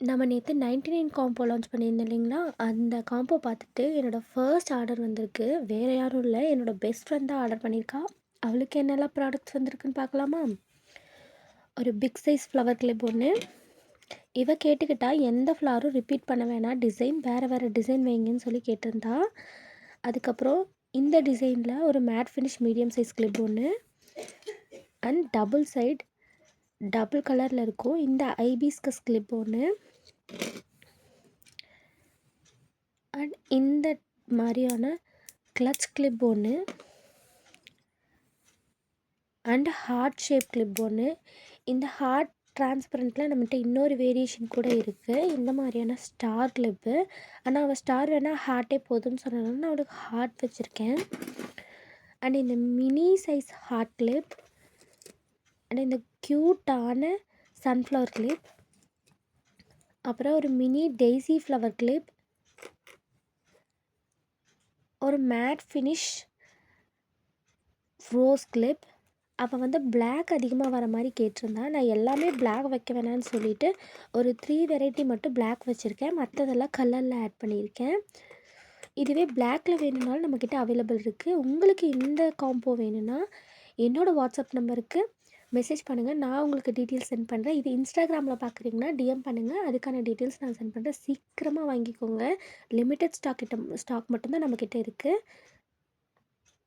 நம்ம நேத்து 99 combo launch பண்ணியிருந்தோம் இல்லைங்களா? அந்த காம்போ பார்த்துட்டு என்னோட ஃபர்ஸ்ட் ஆர்டர் வந்திருக்கு. வேற யாரும் இல்ல. என்னோட பெஸ்ட் ஃப்ரெண்ட் தான் ஆர்டர் பண்ணியிருக்கா. அவளுக்கு என்னெல்லாம் ப்ராடக்ட்ஸ் வந்திருக்குன்னு பார்க்கலாமா? ஒரு பிக் சைஸ் ஃப்ளவர் கிளிப் ஒண்ணு. இவ கேட்டுக்கிட்டா எந்த ஃப்ளாரும் ரிப்பீட் பண்ண வேணாம். டிசைன் வேற வேற டிசைன் வைங்கன்னு சொல்லி கேட்டிருந்தா. அதுக்கப்புறம் இந்த டிசைன்ல ஒரு matte finish medium size clip ஒண்ணு. அண்ட் டபுள் சைட் டபுள் கலர்ல இருக்கும். இந்த ஐபிஸ்கஸ் கிளிப் ஒண்ணு. அண்ட் இந்த மாரியான கிளட்ச் கிளிப் ஒண்ணு. அண்ட் ஹார்ட் ஷேப் கிளிப் ஒண்ணு. இந்த ஹார்ட் டிரான்ஸ்பரண்ட்ல நம்மகிட்ட இன்னொரு வேரியேஷன் கூட இருக்கு. இந்த மாரியான ஸ்டார் கிளிப்பு. ஆனா அவ ஸ்டார் வேணா ஹார்ட்டே போதும்னு சொன்னனால நான் அவளுக்கு ஹார்ட் வச்சிருக்கேன். அண்ட் இந்த mini size heart clip. And இந்த க்யூட்டான சன்ஃப்ளவர் கிளிப். அப்புறம் ஒரு மினி டெய்ஸி ஃப்ளவர் கிளிப். ஒரு மேட் ஃபினிஷ் ரோஸ் கிளிப். அவ வந்து பிளாக் அதிகமா வர மாரி கேட்டிருந்தா. நான் எல்லாமே பிளாக் வைக்க வேணான்னு சொல்லிட்டு, ஒரு 3 வெரைட்டி மட்டும் பிளாக் வச்சிருக்கேன். மத்ததெல்லாம் கலர்ல ஆட் பண்ணியிருக்கேன். இதுவே பிளாக்ல வேணும்னாலும் நம்மக்கிட்ட அவைலபிள் இருக்கு. உங்களுக்கு இந்த காம்போ வேணும்னா, என்னோட வாட்ஸ்அப் நம்பருக்கு மெசேஜ் பண்ணுங்க. நான் உங்களுக்கு டீட்டெயில்ஸ் சென்ட் பண்றேன். இது இன்ஸ்டாகிராம்ல பார்க்குறீங்கன்னா, டிஎம் பண்ணுங்க. அதுக்கான டீட்டெயில்ஸ் நான் சென்ட் பண்றேன். சீக்கிரமா வாங்கிக்கோங்க. லிமிட்டட் ஸ்டாக் மட்டும் தான் நம்மக்கிட்ட இருக்கு.